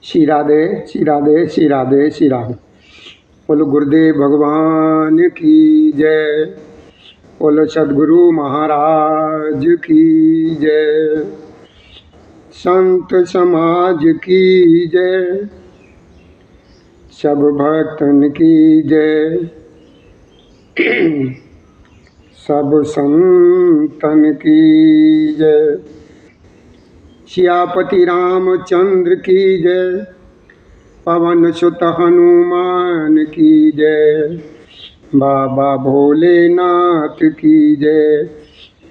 श्री राधे श्री राधे श्री राधे श्री राधे। बोलो गुरुदेव भगवान की जय। बोलो सद्गुरु महाराज की जय। संत समाज की जय। सब भक्तन की जय। सब संतन की जय। सियापति रामचंद्र की जय। पवन सुत हनुमान की जय। बाबा भोलेनाथ की जय।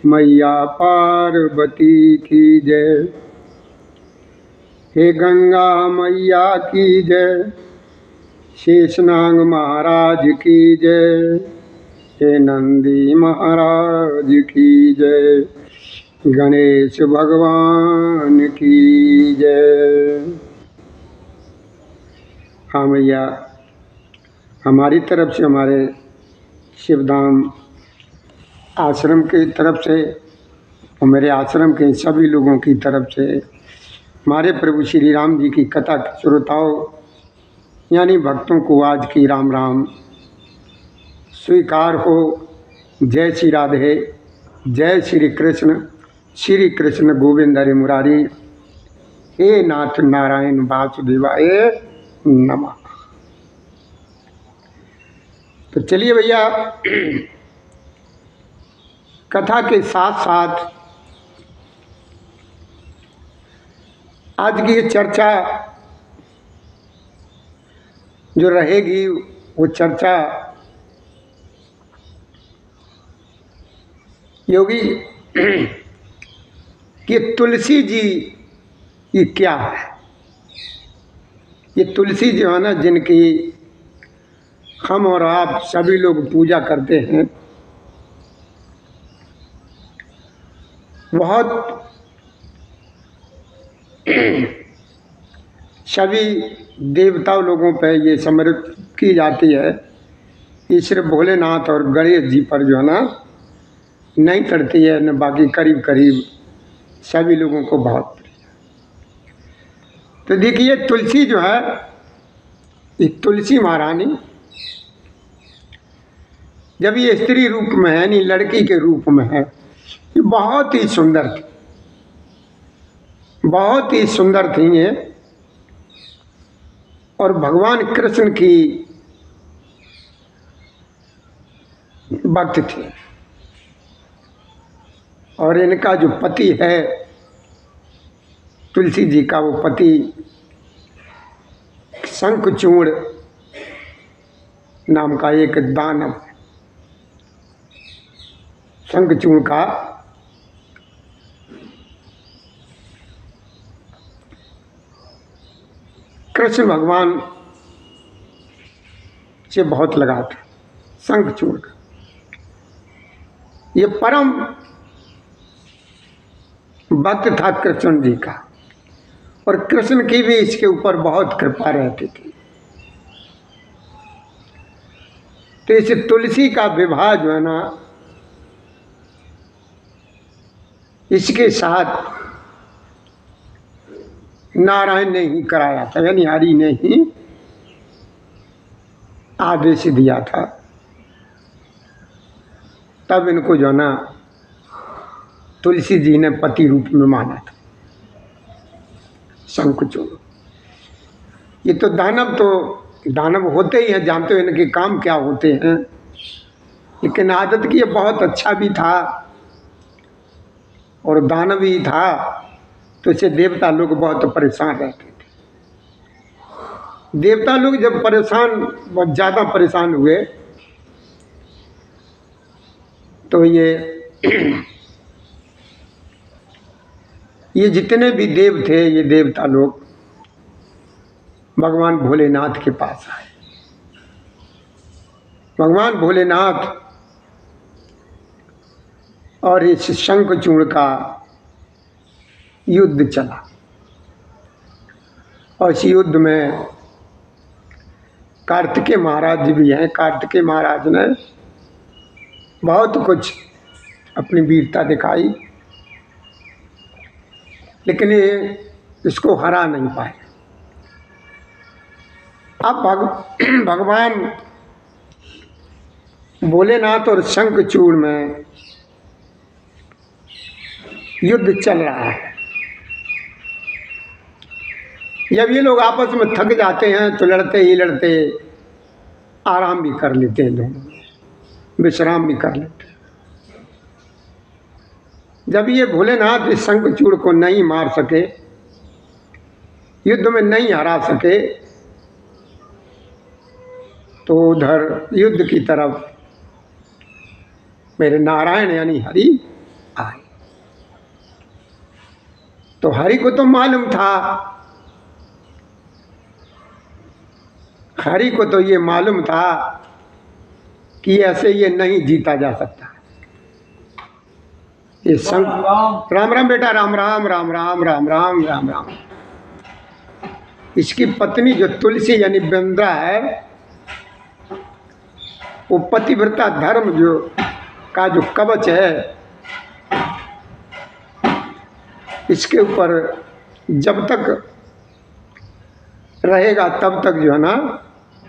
मैया पार्वती की जय। हे गंगा मैया की जय। शेषनाग महाराज की जय। हे नंदी महाराज की जय। गणेश भगवान की जय। हाँ भैया, हमारी तरफ से, हमारे शिवधाम आश्रम की तरफ से और मेरे आश्रम के सभी लोगों की तरफ से हमारे प्रभु श्री राम जी की कथा के श्रोताओं यानी भक्तों को आज की राम राम स्वीकार हो। जय श्री राधे, जय श्री कृष्ण गोविंद हरे मुरारी। हे नाथ नारायण वासुदेवाय नमः। तो चलिए भैया, कथा के साथ साथ आज की ये चर्चा जो रहेगी वो चर्चा योगी कि तुलसी जी ये क्या है। ये तुलसी जो है ना, जिनकी हम और आप सभी लोग पूजा करते हैं, बहुत सभी देवता लोगों पर ये समर्पित की जाती है। ये सिर्फ भोलेनाथ और गणेश जी पर जो है ना नहीं चढ़ती है, न बाकी करीब करीब सभी लोगों को बहुत। तो देखिए, तुलसी जो है, ये तुलसी महारानी जब ये स्त्री रूप में है, नहीं लड़की के रूप में है, ये बहुत ही सुंदर थी, बहुत ही सुंदर थी ये। और भगवान कृष्ण की भक्त थी। और इनका जो पति है तुलसी जी का, वो पति शंखचूड़ नाम का एक दानव, शंखचूड़ का कृष्ण भगवान से बहुत लगाव था। शंखचूड़ का ये परम भक्त था कृष्ण जी का, और कृष्ण की भी इसके ऊपर बहुत कृपा रहती थी। तो इस तुलसी का विवाह जो है ना, इसके साथ नारायण ने ही कराया था, यानी हरि ने ही आदेश दिया था। तब इनको जो ना तुलसी जी ने पति रूप में माना था। शंखचूड़ ये तो दानव होते ही हैं, जानते हो इनके काम क्या होते हैं। लेकिन आदत की ये बहुत अच्छा भी था और दानव ही था, तो इसे देवता लोग बहुत परेशान रहते थे। देवता लोग जब बहुत ज़्यादा परेशान हुए तो ये जितने भी देव थे, ये देवता लोग भगवान भोलेनाथ के पास आए। भगवान भोलेनाथ और इस शंखचूड़ का युद्ध चला, और इस युद्ध में कार्तिकेय महाराज भी हैं। कार्तिकेय महाराज ने बहुत कुछ अपनी वीरता दिखाई, लेकिन ये इसको हरा नहीं पाए। अब भगवान भोलेनाथ और शंखचूड़ में युद्ध चल रहा है। जब ये लोग आपस में थक जाते हैं तो लड़ते ही लड़ते आराम भी कर लेते हैं, दोनों विश्राम भी कर लेते हैं। जब ये भोलेनाथ इस शंखचूड़ को नहीं मार सके, युद्ध में नहीं हरा सके, तो उधर युद्ध की तरफ मेरे नारायण यानी हरि आए। तो हरि को तो मालूम था, हरि को तो ये मालूम था कि ऐसे ये नहीं जीता जा सकता। ये राम राम बेटा, राम राम राम राम राम राम राम राम। इसकी पत्नी जो तुलसी यानी वृंदा है, वो पतिव्रता धर्म जो का जो कवच है, इसके ऊपर जब तक रहेगा तब तक जो है ना,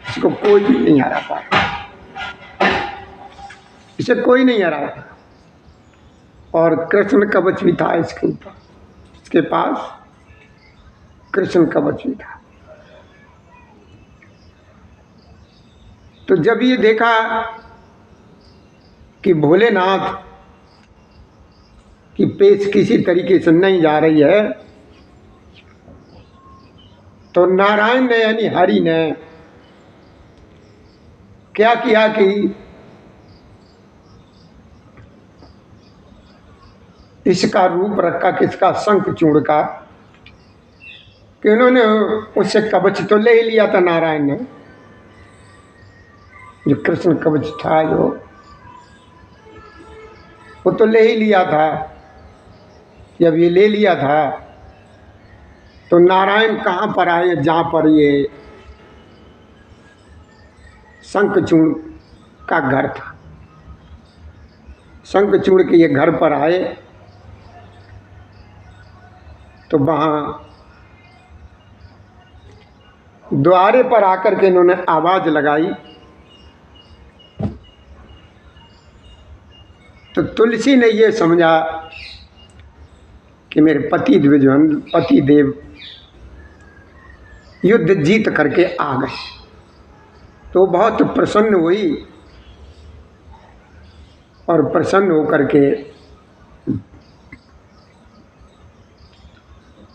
इसको कोई भी नहीं हरा पाएगा, इसे कोई नहीं हरा पाएगा। और कृष्ण कवच भी था इसके ऊपर, इसके पास कृष्ण कवच भी था। तो जब ये देखा कि भोलेनाथ की पेश किसी तरीके से नहीं जा रही है, तो नारायण ने यानी हरि ने क्या किया कि इसका रूप रखा, किसका, शंखचूड़ का, कि उन्होंने उससे कवच तो ले ही लिया था नारायण ने, जो कृष्ण कवच था जो, वो तो ले ही लिया था। जब ये ले लिया था तो नारायण कहाँ पर आए, जहाँ पर ये शंखचूड़ का घर था। शंखचूड़ के ये घर पर आए तो वहाँ द्वारे पर आकर के इन्होंने आवाज़ लगाई। तो तुलसी ने ये समझा कि मेरे पति देव युद्ध जीत करके आ गए, तो बहुत प्रसन्न हुई और प्रसन्न होकर के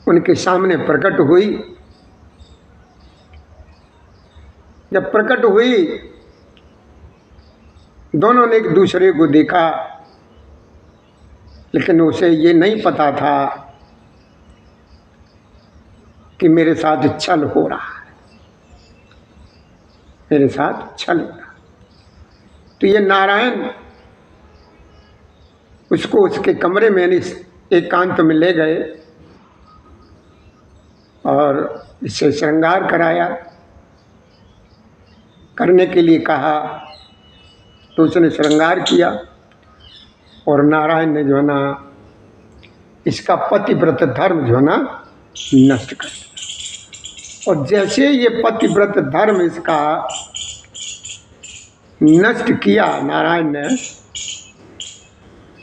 उनके सामने प्रकट हुई। जब प्रकट हुई, दोनों ने एक दूसरे को देखा, लेकिन उसे ये नहीं पता था कि मेरे साथ छल हो रहा है, मेरे साथ छल हो रहा है। तो ये नारायण उसको उसके कमरे में एकांत में ले गए और इससे श्रृंगार कराया, करने के लिए कहा। तो उसने श्रृंगार किया और नारायण ने जो है ना इसका पतिव्रत धर्म जो है ना नष्ट कर दिया। और जैसे ये पतिव्रत धर्म इसका नष्ट किया नारायण ने,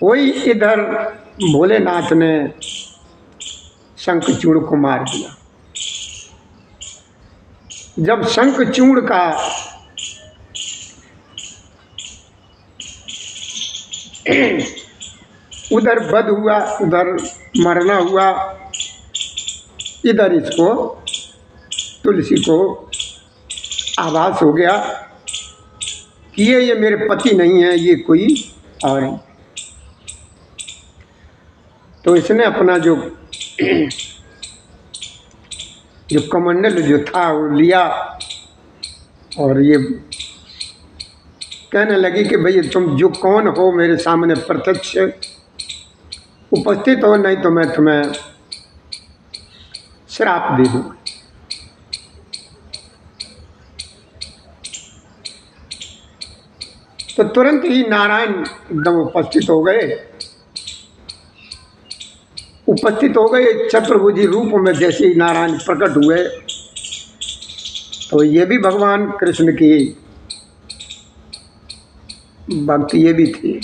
वही इधर भोलेनाथ ने शंखचूड़ को मार दिया। जब शंखचूड़ का उधर वध हुआ, उधर मरना हुआ, इधर इसको तुलसी को आभास हो गया कि ये मेरे पति नहीं है, ये कोई और है। तो इसने अपना जो कमंडल जो था वो लिया और ये कहने लगी कि भई तुम जो कौन हो, मेरे सामने प्रत्यक्ष उपस्थित हो, नहीं तो मैं तुम्हें श्राप दे दूँ। तो तुरंत ही नारायण एकदम उपस्थित हो गए, चतुर्भुजी रूप में। जैसे ही नारायण प्रकट हुए तो ये भी भगवान कृष्ण की भक्ति ये भी थी।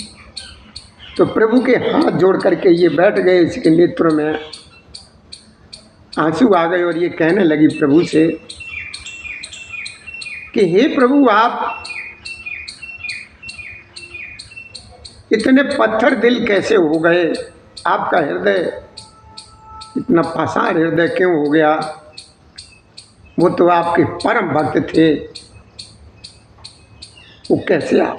तो प्रभु के हाथ जोड़ करके ये बैठ गए, इसके नेत्र में आंसू आ गए और ये कहने लगी प्रभु से कि हे प्रभु, आप इतने पत्थर दिल कैसे हो गए? आपका हृदय इतना पाषाण हृदय क्यों हो गया? वो तो आपके परम भक्त थे, वो कैसे आप?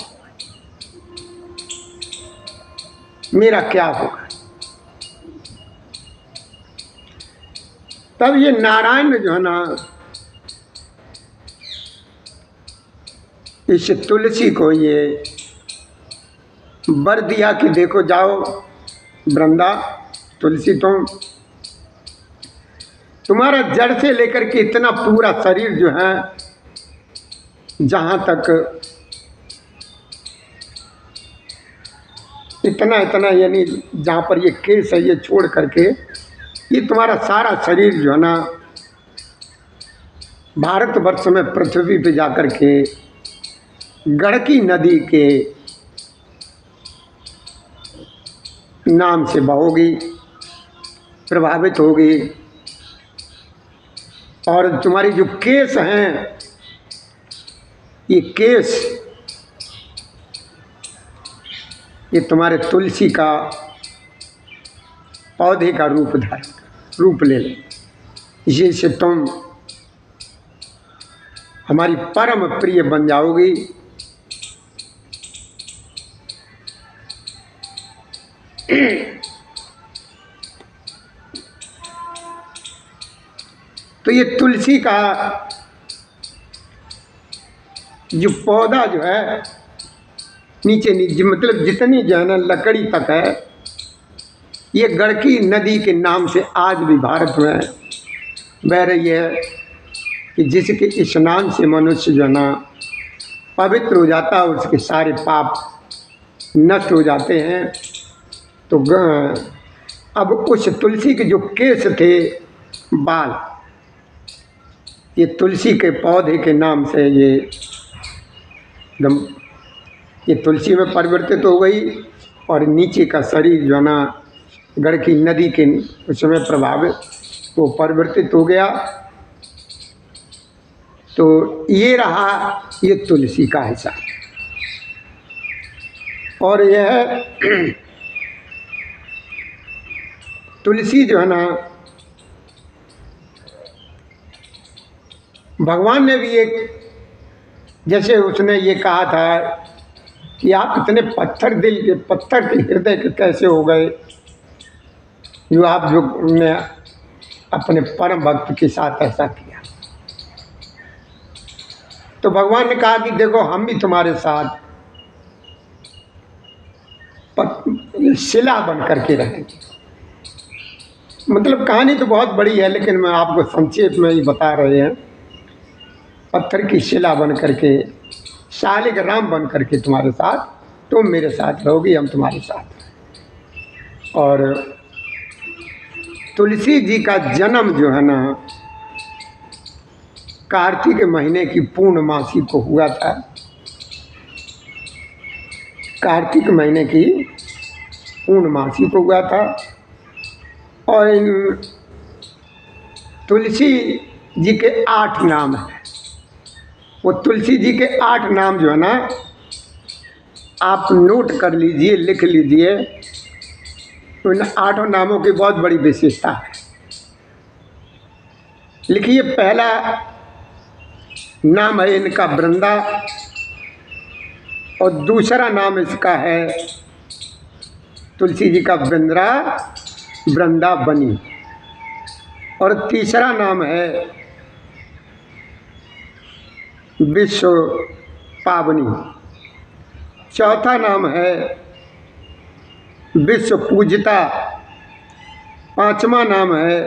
मेरा क्या होगा? तब ये नारायण जो है ना, इस तुलसी को ये वर दिया कि देखो जाओ वृंदा, तुलसी तुम्हारा जड़ से लेकर के इतना पूरा शरीर जो है, जहाँ तक इतना इतना यानी जहाँ पर ये केस है, ये छोड़ करके ये तुम्हारा सारा शरीर जो है ना, भारतवर्ष में पृथ्वी पे जाकर के गड़की नदी के नाम से बहोगी, प्रभावित होगी। और तुम्हारी जो केस हैं, ये केस ये तुम्हारे तुलसी का पौधे का रूप ले ले, इसी से तुम हमारी परम प्रिय बन जाओगी। तो ये तुलसी का जो पौधा जो है, नीचे नीचे मतलब जितनी जो है ना लकड़ी तक है, ये गड़की नदी के नाम से आज भी भारत में बह रही है कि जिसके स्नान से मनुष्य जो है ना पवित्र हो जाता है, उसके सारे पाप नष्ट हो जाते हैं। तो अब उस तुलसी के जो केस थे, बाल, ये तुलसी के पौधे के नाम से ये तुलसी में परिवर्तित हो गई और नीचे का शरीर जो है ना गड़की नदी के उसमें प्रभावित वो परिवर्तित हो गया। तो ये रहा ये तुलसी का हिस्सा। और यह तुलसी जो है ना, भगवान ने भी एक, जैसे उसने ये कहा था कि आप इतने पत्थर दिल के, पत्थर के हृदय के कैसे हो गए, जो आप जो ने अपने परम भक्त के साथ ऐसा किया। तो भगवान ने कहा कि देखो हम भी तुम्हारे साथ शिला बन करके रहेंगे। मतलब कहानी तो बहुत बड़ी है, लेकिन मैं आपको संक्षेप में ही बता रहे हैं। पत्थर की शिला बन करके, शालिक राम बन करके तुम्हारे साथ, तुम मेरे साथ रहोगी, हम तुम्हारे साथ। और तुलसी जी का जन्म जो है ना कार्तिक महीने की पूर्णमासी को हुआ था। कार्तिक महीने की पूर्णमासी को हुआ था। और इन तुलसी जी के 8 नाम हैं। वो तुलसी जी के 8 नाम जो है ना, आप नोट कर लीजिए, लिख लीजिए। तो इन 8 नामों की बहुत बड़ी विशेषता है। लिखिए, पहला नाम है इनका वृंदा, और दूसरा नाम इसका है तुलसी जी का वृंदावनी, और तीसरा नाम है विश्व पावनी, चौथा नाम है विश्व पूजिता, पांचवा नाम है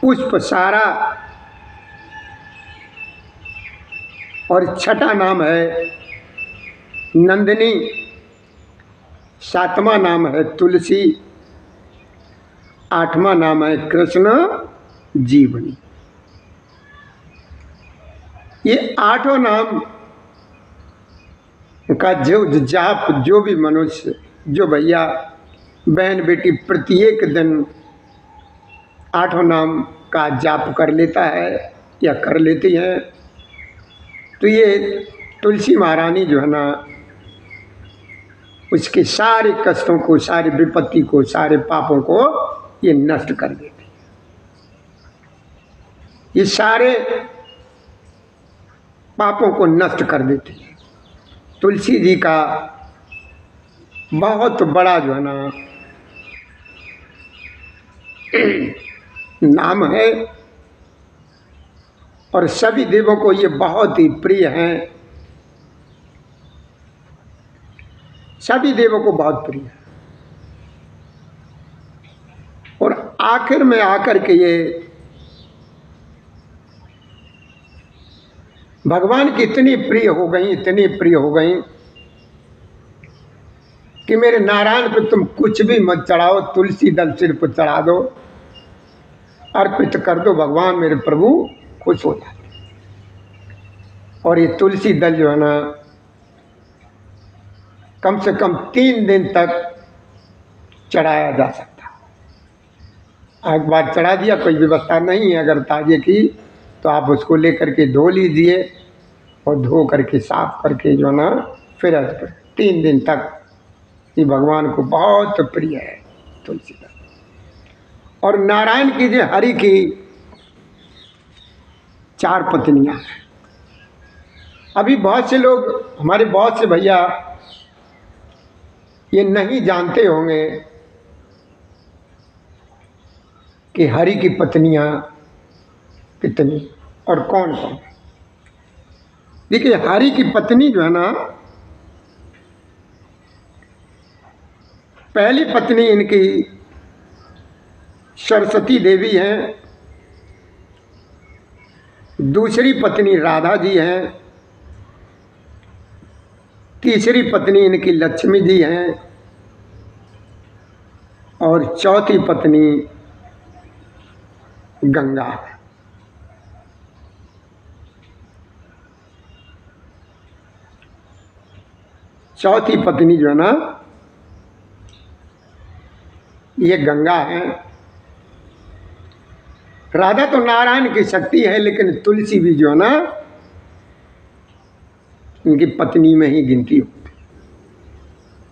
पुष्पसारा, और छठा नाम है नंदिनी, सातवां नाम है तुलसी, आठवां नाम है कृष्ण जीवनी। ये आठों नाम का जो जाप जो भी मनुष्य, जो भैया बहन बेटी प्रत्येक दिन आठों नाम का जाप कर लेता है या कर लेती हैं, तो ये तुलसी महारानी जो है ना, उसके सारे कष्टों को, सारी विपत्ति को, सारे पापों को ये नष्ट कर देती है। ये सारे पापों को नष्ट कर देती है। तुलसी जी का बहुत बड़ा जो है ना नाम है, और सभी देवों को ये बहुत ही प्रिय हैं, सभी देवों को बहुत प्रिय है। और आखिर में आकर के ये भगवान की इतनी प्रिय हो गई, इतनी प्रिय हो गई कि मेरे नारायण पे तुम कुछ भी मत चढ़ाओ, तुलसी दल सिर पर चढ़ा दो, अर्पित कर दो, भगवान मेरे प्रभु खुश हो जाते। और ये तुलसी दल जो है ना, कम से कम 3 दिन तक चढ़ाया जा सकता। एक बार चढ़ा दिया, कोई व्यवस्था नहीं है अगर ताजे की, तो आप उसको लेकर के धो लीजिए, और धो करके साफ करके जो ना फिर 3 दिन तक ये भगवान को बहुत प्रिय है तुलसी दल। और नारायण की जो हरि की 4 पत्नियां हैं। अभी बहुत से लोग, हमारे बहुत से भैया ये नहीं जानते होंगे कि हरि की पत्नियां कितनी और कौन कौन। देखिए, हरि की पत्नी जो है ना, पहली पत्नी इनकी सरस्वती देवी हैं, दूसरी पत्नी राधा जी हैं, तीसरी पत्नी इनकी लक्ष्मी जी हैं, और चौथी पत्नी गंगा है। चौथी पत्नी जो है ना, ये गंगा है। राधा तो नारायण की शक्ति है, लेकिन तुलसी भी जो है ना, इनकी पत्नी में ही गिनती होती।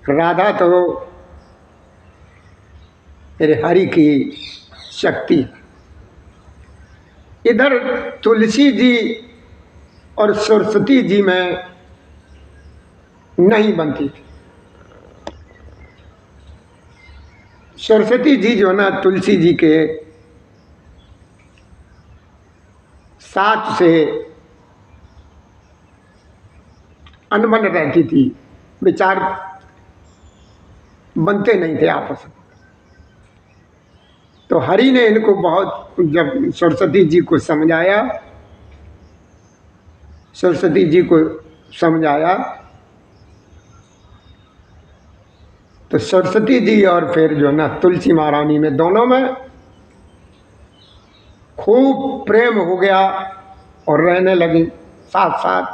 राधा तो मेरे हरि की शक्ति है। इधर तुलसी जी और सरस्वती जी में नहीं बनती थी। सरस्वती जी जो है ना, तुलसी जी के साथ से अनबन रहती थी, विचार बनते नहीं थे आपस में। तो हरि ने इनको बहुत, जब सरस्वती जी को समझाया, सरस्वती जी को समझाया, तो सरस्वती जी और फिर जो ना तुलसी महारानी में, दोनों में खूब प्रेम हो गया और रहने लगी साथ साथ।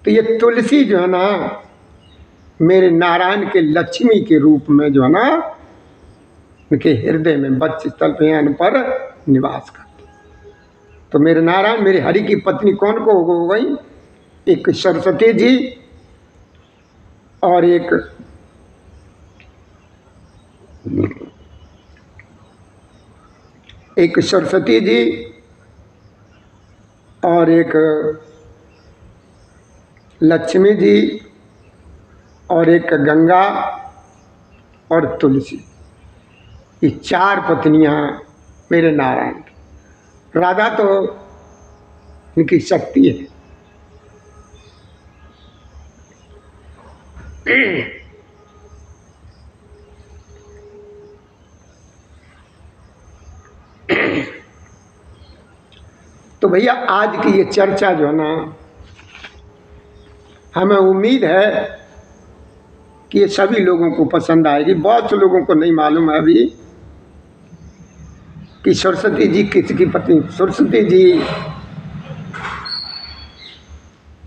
तो ये तुलसी जो है ना, मेरे नारायण के लक्ष्मी के रूप में जो है ना, उनके हृदय में बच्चे तल पे पर निवास करते। तो मेरे नारायण, मेरे हरि की पत्नी कौन को हो गई? एक सरस्वती जी और एक सरस्वती जी और एक लक्ष्मी जी और एक गंगा और तुलसी। ये 4 पत्नियां मेरे नारायण की। राधा तो इनकी शक्ति है। तो भैया, आज की ये चर्चा जो है ना, हमें उम्मीद है कि ये सभी लोगों को पसंद आएगी। बहुत से लोगों को नहीं मालूम है अभी कि सरस्वती जी किसकी पत्नी। सरस्वती जी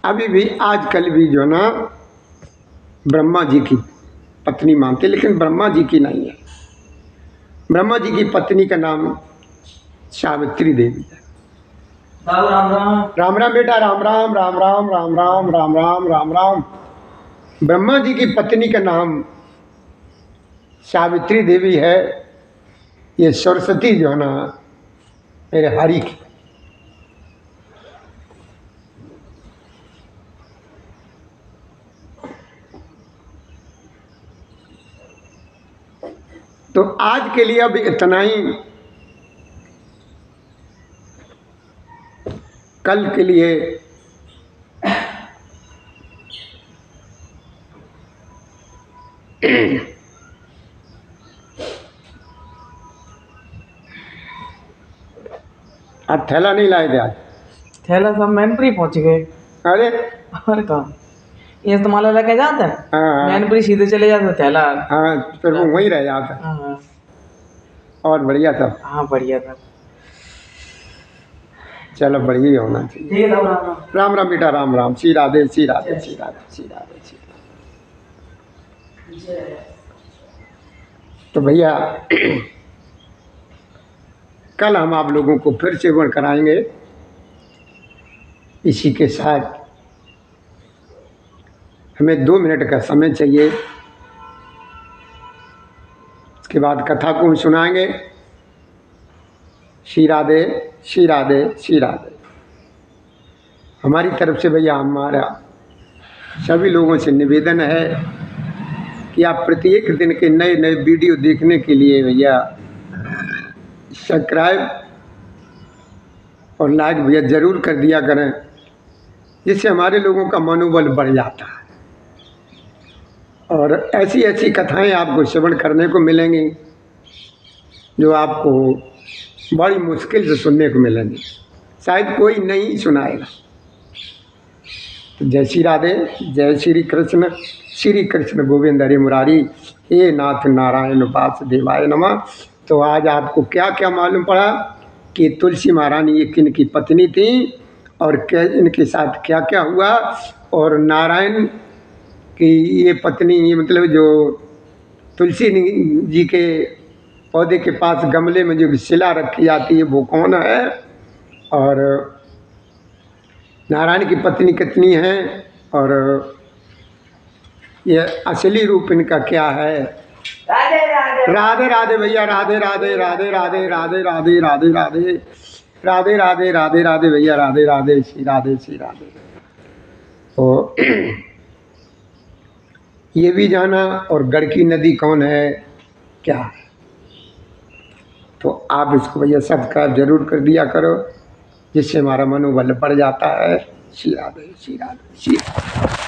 अभी भी आजकल भी जो है ना ब्रह्मा जी की पत्नी मानते, लेकिन ब्रह्मा जी की नहीं है। ब्रह्मा जी की पत्नी का नाम सावित्री देवी है। राम राम राम राम बेटा, राम राम राम राम राम राम राम राम राम राम। ब्रह्मा जी की पत्नी का नाम सावित्री देवी है। ये सरस्वती जो है ना मेरे हरि की। तो आज के लिए अब इतना ही। कल के लिए आज थैला नहीं लाए थे आज। थैला सब मैनपुरी पहुंच गए। अरे और कहाँ ये तो माला लेके जाते हैं। हाँ मैनपुरी सीधे चले जाते थैला। हाँ, फिर वो वहीं रह जाता। हाँ और बढ़िया था। हाँ बढ़िया था। चलो बढ़िया ही होना चाहिए। ठीक है राम राम। राम राम बेटा, राम राम। श्री राधे श्री राधे श्री राधे श्री राधे श्री राधे। तो भैया कल हम आप लोगों को फिर से वर्णन कराएंगे। इसी के साथ हमें 2 मिनट का समय चाहिए। उसके बाद कथा को हम सुनाएंगे। श्री राधे श्री राधे श्री राधे। हमारी तरफ से भैया हमारा सभी लोगों से निवेदन है कि आप प्रत्येक दिन के नए नए वीडियो देखने के लिए भैया सब्सक्राइब और लाइक भैया ज़रूर कर दिया करें, जिससे हमारे लोगों का मनोबल बढ़ जाता है। और ऐसी ऐसी कथाएं आपको श्रवण करने को मिलेंगी जो आपको बड़ी मुश्किल से सुनने को मिलेंगी, शायद कोई नहीं सुनाएगा। तो जय श्री राधे, जय श्री कृष्ण गोविंद हरि मुरारी, हे नाथ नारायण वासुदेवाय नमः। तो आज आपको क्या क्या मालूम पड़ा कि तुलसी महारानी ये किन की पत्नी थी और क्या इनके साथ क्या क्या हुआ, और नारायण की ये पत्नी, ये मतलब जो तुलसी जी के पौधे के पास गमले में जो शिला रखी जाती है वो कौन है, और नारायण की पत्नी कितनी है, और ये असली रूप इनका क्या है। राधे राधे राधे राधे भैया, राधे राधे राधे राधे राधे राधे राधे राधे राधे राधे राधे राधे भैया, राधे राधे श्री राधे श्री राधे। तो ये भी जाना, और गड़की नदी कौन है क्या है। तो आप इसको भैया सब्सक्राइब जरूर कर दिया करो, जिससे हमारा मनोबल बढ़ जाता है। श्री राधे श्री राधे श्री राधे।